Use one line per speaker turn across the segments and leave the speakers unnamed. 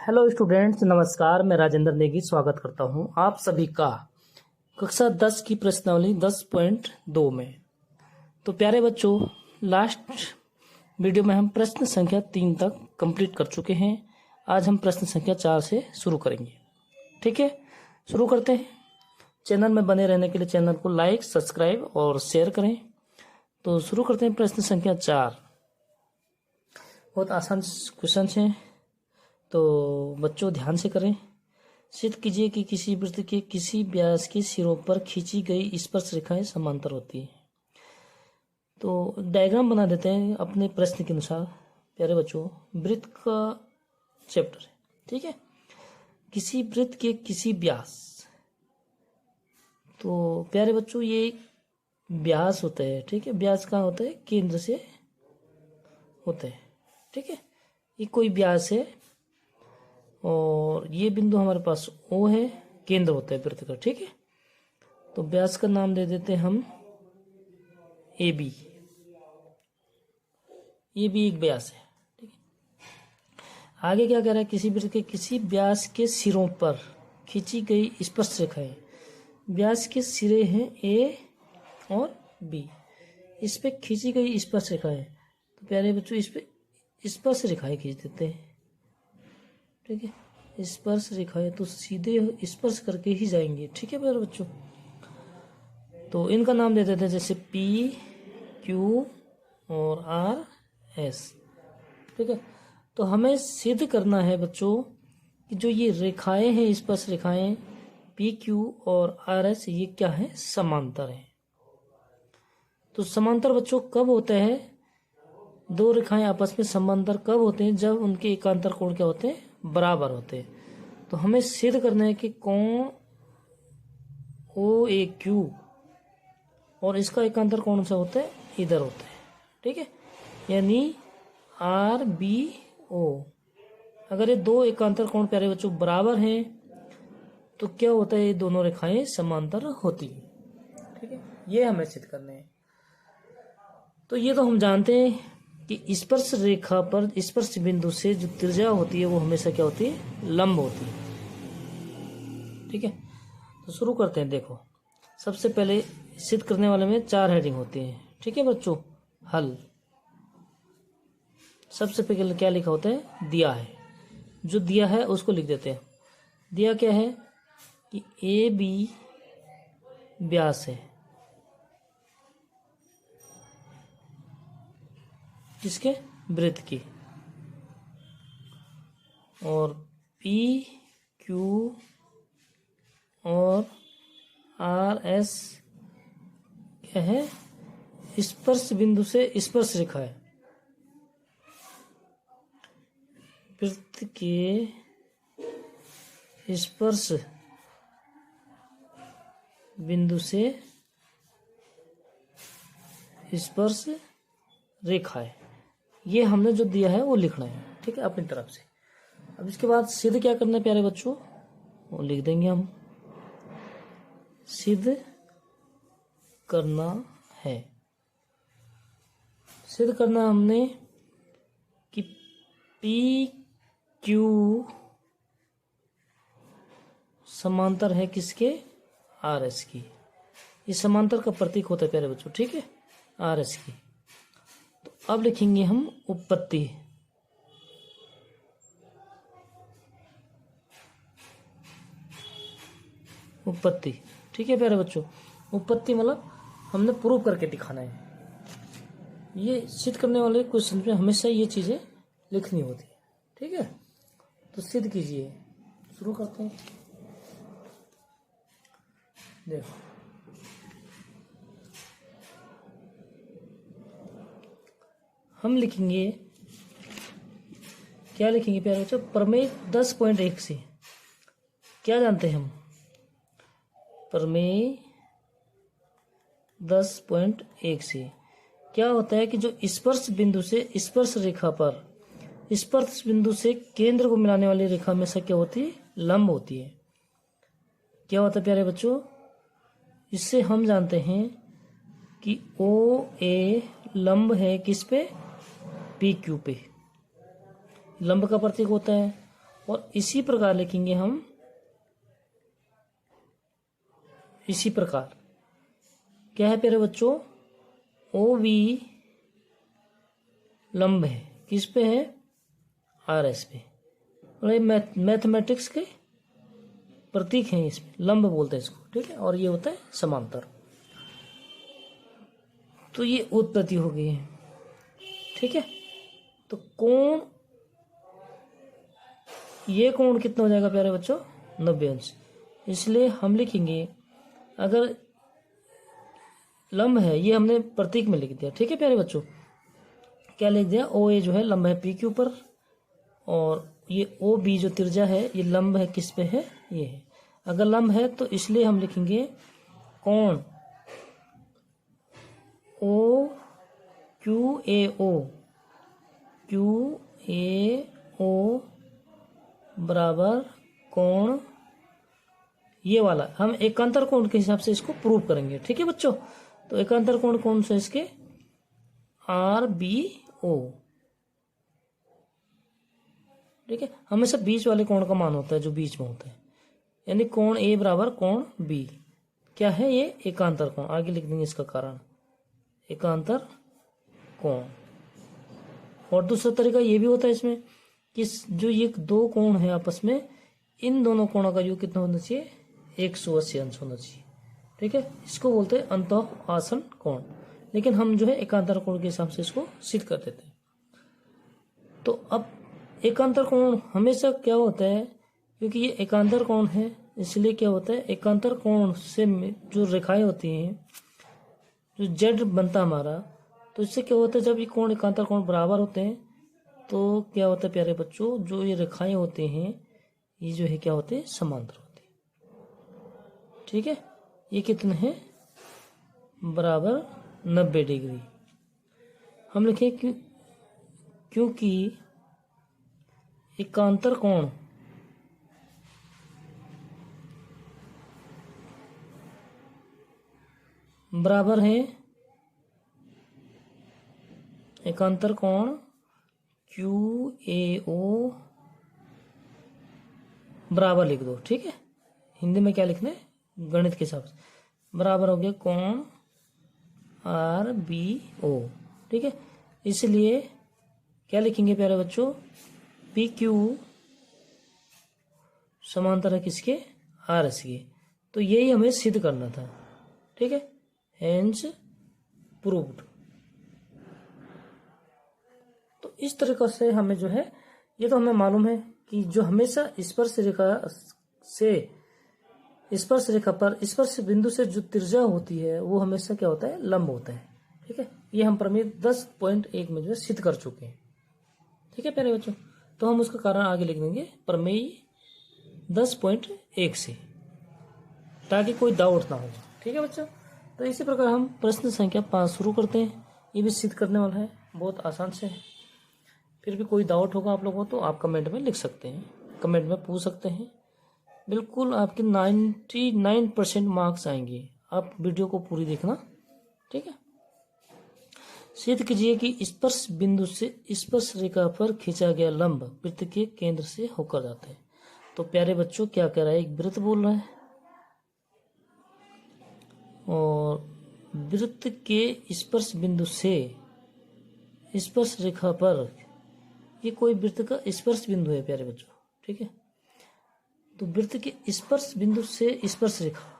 Hello students, नमस्कार। मैं राजेंद्र नेगी स्वागत करता हूं आप सभी का कक्षा 10 की प्रश्नावली 10.2 में। तो प्यारे बच्चों, लास्ट वीडियो में हम प्रश्न संख्या 3 तक कंप्लीट कर चुके हैं। आज हम प्रश्न संख्या 4 से शुरू करेंगे। ठीक है, शुरू करते हैं। चैनल में बने रहने के लिए चैनल को लाइक, सब्सक्राइब और शेयर करें। तो शुरू करते हैं प्रश्न संख्या 4। बहुत आसान क्वेश्चन हैं, तो बच्चों ध्यान से करें। सिद्ध कीजिए कि किसी वृत्त के किसी व्यास के सिरों पर खींची गई स्पर्श रेखाएं समांतर होती हैं। तो डायग्राम बना देते हैं अपने प्रश्न के अनुसार। प्यारे बच्चों, वृत्त का चैप्टर है, ठीक है। किसी वृत्त के किसी व्यास, तो प्यारे बच्चों ये व्यास होता है, ठीक है। व्यास कहाँ होता है? केंद्र से होता है, ठीक है। ये कोई व्यास है और ये बिंदु हमारे पास O है, केंद्र होता है वृत्त का, ठीक है। तो व्यास का नाम दे देते हैं हम AB। ये भी एक व्यास है, ठीक है। आगे क्या कह रहा है? किसी वृत्त के किसी व्यास के सिरों पर खींची गई स्पर्श रेखाएं। व्यास के सिरे हैं A और B, इस पे खींची गई स्पर्श रेखाएं। तो प्यारे बच्चों, इस पे स्पर्श रेखाएं खींच देते हैं, ठीक है। स्पर्श रेखाएं तो सीधे स्पर्श करके ही जाएंगे, ठीक है प्यारे बच्चों। तो इनका नाम दे देते हैं जैसे P, Q और R, S, ठीक है। तो हमें सिद्ध करना है बच्चों कि जो ये रेखाएं हैं, स्पर्श रेखाएं P, Q और R, S, ये क्या है? समांतर है। तो समांतर बच्चों कब होता है? दो रेखाएं आपस में समांतर कब होते हैं? जब उनके एकांतर कोण क्या होते हैं? बराबर होते हैं। तो हमें सिद्ध करना है कि कोण OAQ और इसका एकांतर कौन सा होता है? इधर होता है, ठीक है। यानी RBO। अगर ये दो एकांतर कोण प्यारे बच्चों बराबर हैं तो क्या होता है? ये दोनों रेखाएं समांतर होती हैं, ठीक है। ये हमें सिद्ध करने हैं। तो ये तो हम जानते हैं कि स्पर्श रेखा पर स्पर्श बिंदु से जो त्रिज्या होती है वो हमेशा क्या होती है? लंब होती है, ठीक है। तो शुरू करते हैं। देखो, सबसे पहले सिद्ध करने वाले में 4 हेडिंग होती हैं, ठीक है बच्चों। हल। सबसे पहले क्या लिखा होता है? दिया है। जो दिया है उसको लिख देते हैं। दिया क्या है कि AB व्यास है, किसके? वृत्त की। और PQ और RS क्या है? स्पर्श बिंदु से स्पर्श रेखा है। वृत्त के स्पर्श बिंदु से स्पर्श रेखा है। ये हमने जो दिया है वो लिखना है, ठीक है, अपनी तरफ से। अब इसके बाद सिद्ध क्या करना है प्यारे बच्चों? वो लिख देंगे हम। सिद्ध करना है। सिद्ध करना हमने कि PQ समांतर है किसके? RS की। इस समांतर का प्रतीक होता है प्यारे बच्चों, ठीक है, RS की। तो अब लिखेंगे हम उपपत्ति। उपपत्ति, ठीक है प्यारे बच्चों। उपपत्ति मतलब हमने प्रूव करके दिखाना है। ये सिद्ध करने वाले क्वेश्चन में हमेशा ये चीजें लिखनी होती है, ठीक है। तो सिद्ध कीजिए। शुरू करते हैं। देखो, हम लिखेंगे, क्या लिखेंगे प्यारे बच्चों? प्रमेय 10.1 से क्या जानते हैं हम? प्रमेय 10.1 से क्या होता है कि जो स्पर्श बिंदु से स्पर्श रेखा पर स्पर्श बिंदु से केंद्र को मिलाने वाली रेखा हमेशा क्या होती है? लंब होती है। क्या होता है प्यारे बच्चों? इससे हम जानते हैं कि OA लंब है किस पे? PQ पे। लंब का प्रतीक होता है और इसी प्रकार लिखेंगे हम, इसी प्रकार क्या है प्यारे बच्चों, ओ बी लंब है, किस पे है, आर एस पे। और ये मैथमेटिक्स के प्रतीक हैं, इसमें लंब बोलते हैं इसको, ठीक है। और ये होता है समांतर। तो ये उत्पत्ति हो गई है, ठीक है। तो कोण, ये कोण कितना हो जाएगा प्यारे बच्चों, 90 अंश। इसलिए हम लिखेंगे, अगर लंब है, ये हमने प्रतीक में लिख दिया, ठीक है प्यारे बच्चों। क्या लिख दिया, ओ ए जो है लंब है पी के ऊपर, और ये ओ बी जो त्रिज्या है ये लंब है किस पे है, ये है। अगर लंब है तो इसलिए हम लिखेंगे कोण O Q A O, Q A ओ बराबर कोण ये वाला, हम एकांतर कोण के हिसाब से इसको प्रूव करेंगे, ठीक है बच्चों। तो एकांतर कोण कौन सा, इसके आर बी ओ, ठीक है। हमेशा बीच वाले कोण का मान होता है जो बीच में होता है, यानी कोण ए बराबर कोण बी क्या है, ये एकांतर कोण। आगे लिख देंगे इसका कारण, एकांतर कोण। और दूसरा तरीका ये भी होता है इसमें कि जो ये दो कोण है आपस में, इन दोनों कोणों का योग कितना होना चाहिए, 180 अंश होना चाहिए, ठीक है। इसको बोलते हैं अंतः आसन कोण। लेकिन हम जो है एकांतर कोण के हिसाब से इसको सिद्ध कर देते हैं। तो अब एकांतर कोण हमेशा क्या होता है, क्योंकि ये एकांतर कोण है इसलिए क्या होता है, एकांतर कोण से जो रेखाएं होती हैं, जो जेड बनता हमारा, तो इससे क्या होता है, जब ये कोण एकांतर कोण बराबर होते हैं तो क्या होता है प्यारे बच्चों, जो ये रेखाएं होते हैं ये जो है क्या होते हैं, समांतर होते हैं, ठीक है। ये कितने हैं, बराबर 90 डिग्री। हम लिखें क्योंकि एकांतर कोण बराबर है, एकांतर कोण क्यू ए ओ बराबर लिख दो, ठीक है। हिंदी में क्या लिखना है, गणित के हिसाब से बराबर हो गया कोण आर बी ओ, ठीक है। इसलिए क्या लिखेंगे प्यारे बच्चों, पी क्यू समांतर है किसके, आर एस के। तो यही हमें सिद्ध करना था, ठीक है, हेंस प्रूव्ड। तो इस तरीके से हमें जो है, ये तो हमें मालूम है कि जो हमेशा स्पर्श रेखा से, स्पर्श रेखा पर स्पर्श बिंदु से जो त्रिज्या होती है वो हमेशा क्या होता है, लंब होता है, ठीक है। ये हम प्रमेय 10.1 में जो है सिद्ध कर चुके हैं, ठीक है प्यारे बच्चों। तो हम उसका कारण आगे लिख देंगे प्रमेय 10.1 से, ताकि कोई डाउट ना हो, ठीक है बच्चों। तो इसी प्रकार हम प्रश्न संख्या 5 शुरू करते हैं। ये भी सिद्ध करने वाला है, बहुत आसान से है। फिर भी कोई डाउट होगा आप लोगों को तो आप कमेंट में लिख सकते हैं, कमेंट में पूछ सकते हैं। बिल्कुल आपके 99% मार्क्स आएंगे, आप वीडियो को पूरी देखना, ठीक है। सिद्ध कीजिए कि स्पर्श बिंदु से स्पर्श रेखा पर खींचा गया लंब वृत्त के केंद्र से होकर जाता है। तो प्यारे बच्चों क्या कह रहा है, एक वृत्त बोल रहा है और वृत्त के स्पर्श बिंदु से स्पर्श रेखा पर, ये कोई वृत्त का स्पर्श बिंदु है प्यारे बच्चों, ठीक है। तो वृत्त के स्पर्श बिंदु से स्पर्श रेखा,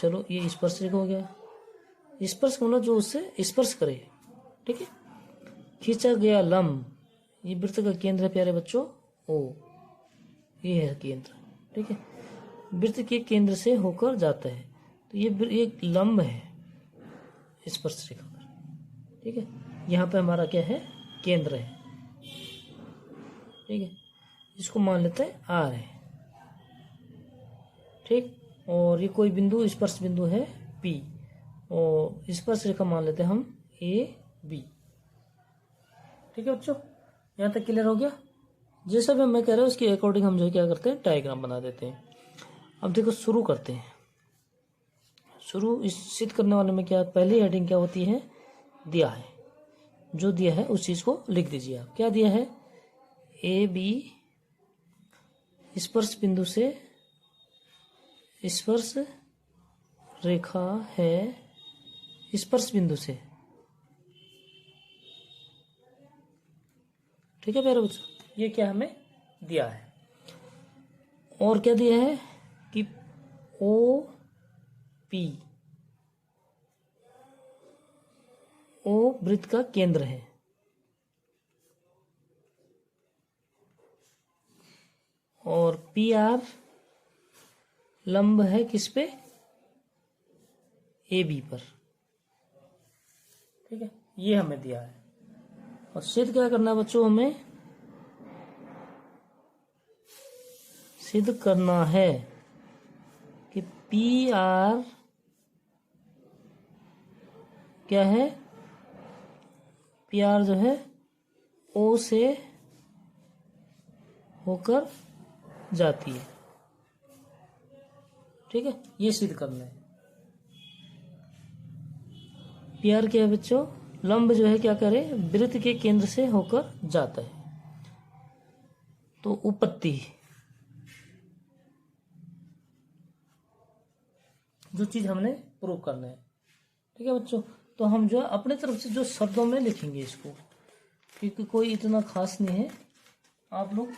चलो ये स्पर्श रेखा हो गया, स्पर्श मतलब जो उससे स्पर्श करे, ठीक है। खींचा गया लंब, ये वृत्त का केंद्र है प्यारे बच्चों ओ, ये है केंद्र, ठीक है। वृत्त के केंद्र से होकर जाता है, तो ये एक लंब है स्पर्श रेखा पर, ठीक है। यहाँ पे हमारा क्या है, केंद्र है, ठीक है। इसको मान लेते हैं आर है, ठीक। और ये कोई बिंदु स्पर्श बिंदु है पी, और स्पर्श रेखा मान लेते हैं हम ए बी, ठीक है बच्चों। यहाँ तक क्लियर हो गया। जैसा भी मैं कह रहा हूँ उसके अकॉर्डिंग हम जो क्या करते हैं, डायग्राम बना देते हैं। अब देखो शुरू करते हैं। शुरू इस सिद्ध करने वाले में क्या, पहली हेडिंग क्या होती है, दिया है, जो दिया है उस चीज को लिख दीजिए आप। क्या दिया है, ए बी स्पर्श बिंदु से स्पर्श रेखा है स्पर्श बिंदु से। ठीक है प्यारे बच्चों, ये क्या हमें दिया है। और क्या दिया है कि ओ वृत्त का केंद्र है और पी आर लंब है किस पे, ए बी पर। ठीक है, ये हमें दिया है। और सिद्ध क्या करना है बच्चों, हमें सिद्ध करना है कि पी आर क्या है, पी आर जो है ओ से होकर जाती है। ठीक है, ये सिद्ध करना है। पी आर क्या है बच्चों, लंब जो है क्या करे, वृत्त के केंद्र से होकर जाता है। तो उपपत्ति जो चीज हमने प्रूव करना है। ठीक है बच्चों, तो हम जो अपने तरफ से जो शब्दों में लिखेंगे इसको, क्योंकि कोई इतना खास नहीं है, आप लोग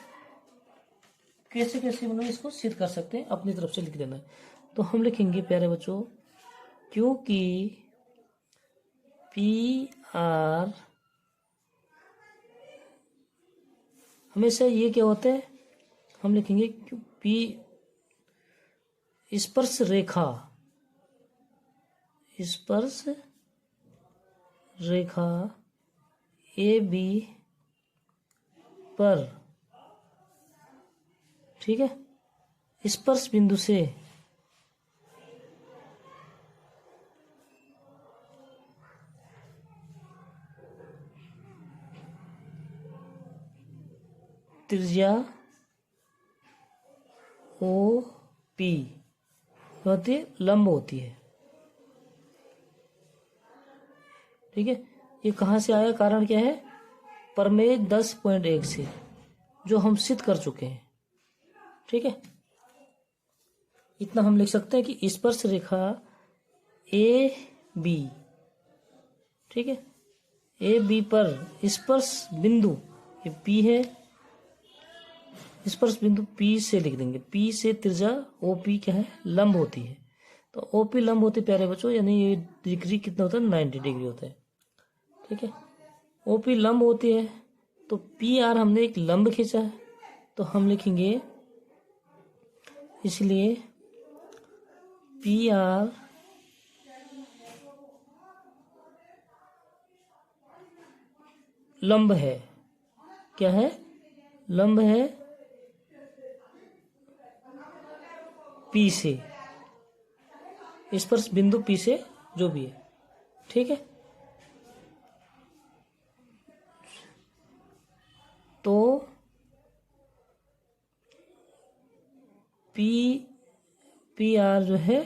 कैसे कैसे मतलब इसको सिद्ध कर सकते हैं, अपनी तरफ से लिख देना है। तो हम लिखेंगे प्यारे बच्चों, क्योंकि पी आर हमेशा ये क्या होता है, हम लिखेंगे पी स्पर्श रेखा ए बी पर, ठीक है, स्पर्श बिंदु से त्रिज्या ओ पी होती है, लंब होती है। ठीक है, ये कहाँ से आया, कारण क्या है, प्रमेय 10.1 से, जो हम सिद्ध कर चुके हैं। ठीक है, इतना हम लिख सकते हैं कि स्पर्श रेखा ए बी, ठीक है, ए बी पर स्पर्श बिंदु, ये पी है, स्पर्श बिंदु पी से लिख देंगे, पी से त्रिज्या ओ पी क्या है, लंब होती है। तो ओ पी लंब होती है प्यारे बच्चों, यानी ये डिग्री कितना होता है, 90 डिग्री होता है। ठीक है, ओ पी लंब होती है, तो पी आर हमने एक लंब खींचा है, तो हम लिखेंगे इसलिए पी आर लंब है, क्या है, लंब है पी से, स्पर्श बिंदु पी से जो भी है। ठीक है, तो पी आर जो है,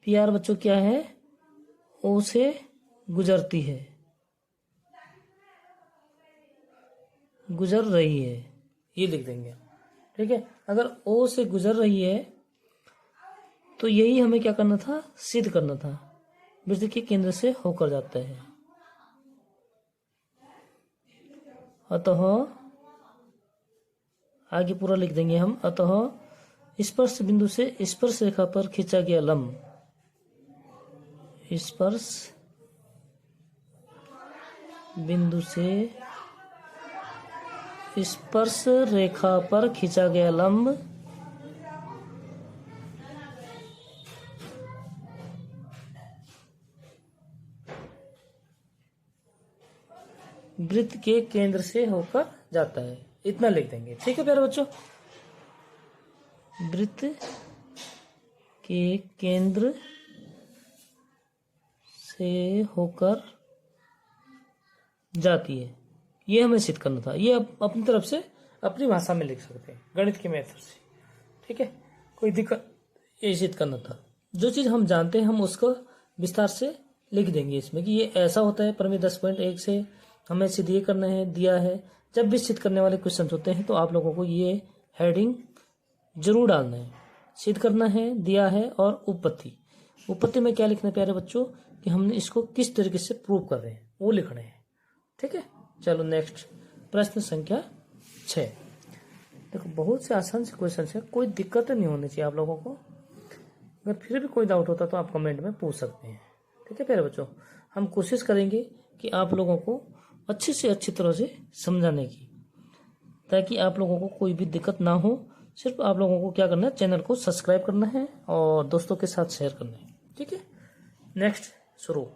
पी आर बच्चों क्या है, ओ से गुजरती है, गुजर रही है, ये लिख देंगे। ठीक है, अगर ओ से गुजर रही है तो यही हमें क्या करना था, सिद्ध करना था, वृत्त के केंद्र से होकर जाता है। अतः आगे पूरा लिख देंगे हम, अतः स्पर्श बिंदु से स्पर्श रेखा पर खींचा गया लंब, स्पर्श बिंदु से स्पर्श रेखा पर खींचा गया लंब वृत्त के केंद्र से होकर जाता है, इतना लिख देंगे। ठीक है प्यारे बच्चों, वृत्त के केंद्र से होकर जाती है, ये हमें सिद्ध करना था। ये अपनी तरफ से अपनी भाषा में लिख सकते हैं, गणित के मेथड से। ठीक है, कोई दिक्कत, ये सिद्ध करना था। जो चीज हम जानते हैं हम उसको विस्तार से लिख देंगे इसमें कि ये ऐसा होता है, प्रमेय 10.1 से हमें सिद्ध ये करना है, दिया है। जब भी सिद्ध करने वाले क्वेश्चन होते हैं तो आप लोगों को ये हेडिंग जरूर डालना है, सिद्ध करना है, दिया है। और उपपत्ति में क्या लिखना है प्यारे बच्चों कि हमने इसको किस तरीके से प्रूव कर रहे हैं वो लिखने हैं। ठीक है, चलो नेक्स्ट प्रश्न संख्या 6। देखो बहुत से आसान से क्वेश्चन है, कोई दिक्कत नहीं होनी चाहिए आप लोगों को। अगर फिर भी कोई डाउट होता तो आप कमेंट में पूछ सकते हैं। ठीक है प्यारे बच्चों, हम कोशिश करेंगे कि आप लोगों को अच्छी से अच्छी तरह से समझाने की, ताकि आप लोगों को कोई भी दिक्कत ना हो। सिर्फ आप लोगों को क्या करना है, चैनल को सब्सक्राइब करना है और दोस्तों के साथ शेयर करना है। ठीक है, नेक्स्ट शुरू।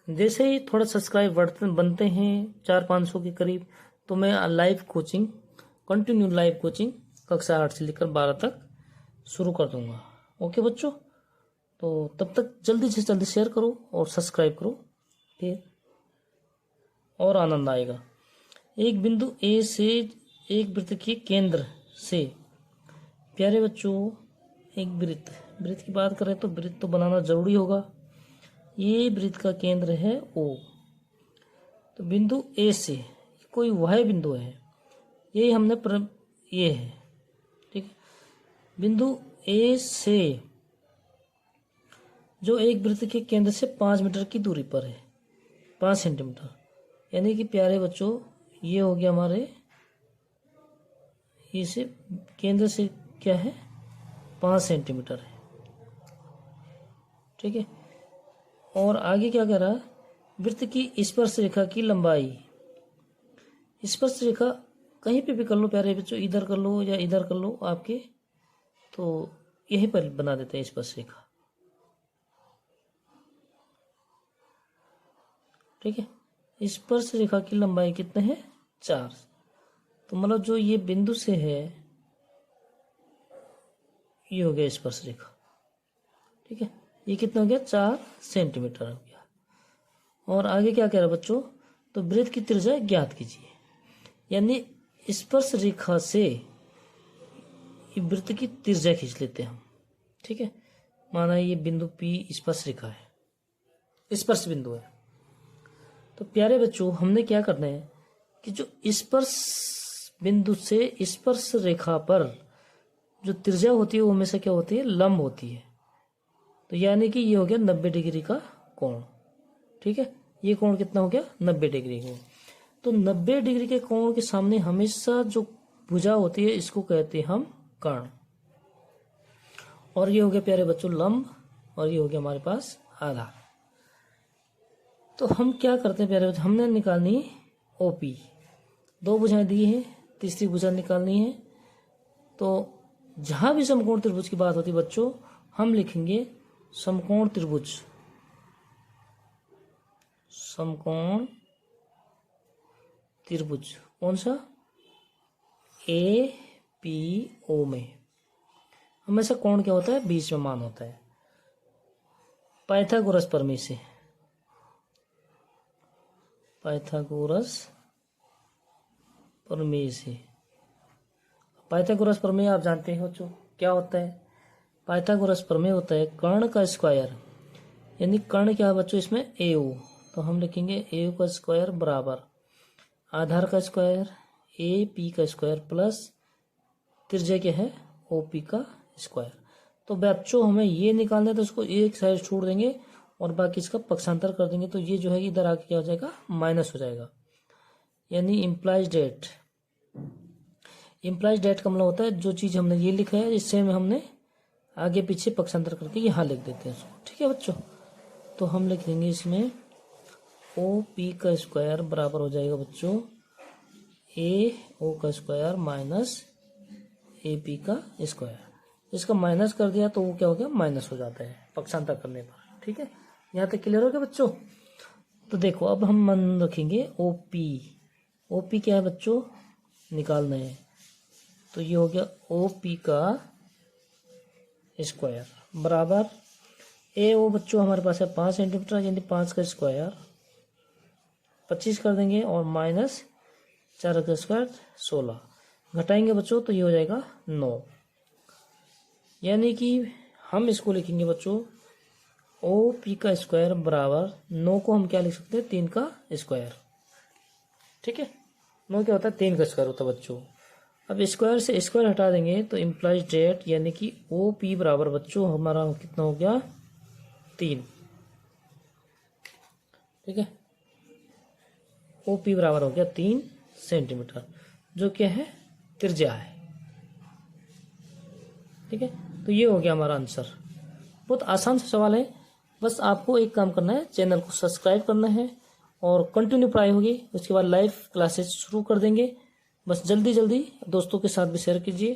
जैसे ही थोड़ा सब्सक्राइब बनते हैं 400-500 के करीब, तो मैं live coaching, continue live coaching कक्षा 8 से लेकर 12 तक शुरू कर दूंगा। ओके बच्चों, तो तब तक जल्दी से जल्दी शेयर करो और सब्सक्राइब करो, फिर और आनंद आएगा। एक बिंदु ए से एक वृत्त के केंद्र से, प्यारे बच्चों एक वृत्त की बात करें तो वृत्त तो बनाना जरूरी होगा। ये वृत्त का केंद्र है ओ, तो बिंदु ए से कोई वह बिंदु है, यही हमने ये है। ठीक है, बिंदु ए से जो एक वृत्त के केंद्र से 5 मीटर की दूरी पर है, 5 सेंटीमीटर, यानी कि प्यारे बच्चों ये हो गया हमारे, इसे केंद्र से क्या है 5 सेंटीमीटर है। ठीक है, और आगे क्या कह रहा है, वृत्त की स्पर्श रेखा की लंबाई। स्पर्श रेखा कहीं पे भी कर लो प्यारे बच्चों, इधर कर लो या इधर कर लो आपके, तो यहीं पर बना देते हैं स्पर्श रेखा। ठीक है, स्पर्श रेखा की लंबाई कितने है 4, तो मतलब जो ये बिंदु से है ये हो गया स्पर्श रेखा। ठीक है, ये कितना हो गया 4 सेंटीमीटर हो गया। और आगे क्या कह रहा है बच्चों, तो वृत्त की त्रिज्या ज्ञात कीजिए, यानी स्पर्श रेखा से वृत्त की त्रिज्या खींच लेते हैं हम। ठीक है, माना ये बिंदु P स्पर्श रेखा है, स्पर्श बिंदु है, तो प्यारे बच्चों हमने क्या करना है कि जो स्पर्श बिंदु से स्पर्श रेखा पर जो त्रिज्या होती है वो हमेशा क्या होती है, लंब होती है। तो यानी कि ये हो गया 90 डिग्री का कोण। ठीक है, ये कोण कितना हो गया 90 डिग्री को। तो 90 डिग्री के कोण के सामने हमेशा जो भुजा होती है इसको कहते हैं हम कर्ण। और ये हो गया प्यारे बच्चों लंब, और ये हो गया हमारे पास आधार। तो हम क्या करते हैं प्यारे बच्चों, हमने निकालनी OP, 2 भुजाएं दी है, तीसरी भुजा निकालनी है। तो जहां भी समकोण त्रिभुज की बात होती है बच्चों, हम लिखेंगे समकोण त्रिभुज, समकोण त्रिभुज कौन सा, APO में हमेशा कोण क्या होता है, बीच में मान होता है। पाइथागोरस प्रमेय से, पाइथागोरस प्रमेय से, पाइथागोरस प्रमेय आप जानते हैं बच्चों क्या होता है। पाइथागोरस प्रमेय होता है कर्ण का स्क्वायर, यानी कर्ण क्या है बच्चों इसमें AO, तो हम लिखेंगे AO का स्क्वायर बराबर आधार का स्क्वायर AP का स्क्वायर प्लस त्रिज्या क्या है OP का स्क्वायर। तो बच्चों हमें ये निकालना है, तो इसको एक साइड छोड़ देंगे और बाकी इसका पक्षांतर कर देंगे, तो ये जो है इधर आके क्या हो जाएगा, माइनस हो जाएगा। यानी इम्प्लाइज डेट, इम्प्लाइज डेट का मतलब होता है जो चीज़ हमने ये लिखा है इससे में हमने आगे पीछे पक्षांतर करके यहाँ लिख देते हैं इसको। ठीक है बच्चों, तो हम लिख देंगे इसमें OP का स्क्वायर बराबर हो जाएगा बच्चों AO का स्क्वायर माइनस AP का स्क्वायर। इसका माइनस कर दिया तो वो क्या हो गया, माइनस हो जाता है पक्षांतर करने पर। ठीक है, यहाँ तक क्लियर हो गया बच्चों। तो देखो अब हम मन रखेंगे OP क्या है बच्चों, निकालना है, तो ये हो गया OP का स्क्वायर बराबर AO बच्चों हमारे पास है 5 सेंटीमीटर, यानी 5 का स्क्वायर 25 कर देंगे और माइनस 4 का स्क्वायर 16, घटाएंगे बच्चों तो ये हो जाएगा 9। यानी कि हम इसको लिखेंगे बच्चों OP का स्क्वायर बराबर 9 को हम क्या लिख सकते हैं, 3 का स्क्वायर। ठीक है। 9 क्या होता है, 3 का स्क्वायर होता है बच्चों। अब स्क्वायर से स्क्वायर हटा देंगे तो इम्प्लाइज डेट यानी कि ओ पी बराबर बच्चों हमारा कितना हो गया, 3। ठीक है, ओ पी बराबर हो गया 3 सेंटीमीटर, जो क्या है, त्रिज्या है। ठीक है, तो ये हो गया हमारा आंसर। बहुत आसान सा सवाल है, बस आपको एक काम करना है, चैनल को सब्सक्राइब करना है और कंटिन्यू पढ़ाई होगी। उसके बाद लाइव क्लासेस शुरू कर देंगे। बस जल्दी जल्दी दोस्तों के साथ भी शेयर कीजिए,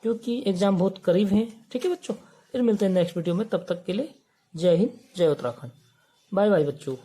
क्योंकि एग्ज़ाम बहुत करीब है। ठीक है बच्चों, फिर मिलते हैं नेक्स्ट वीडियो में। तब तक के लिए जय हिंद, जय उत्तराखंड। बाय बाय बच्चों।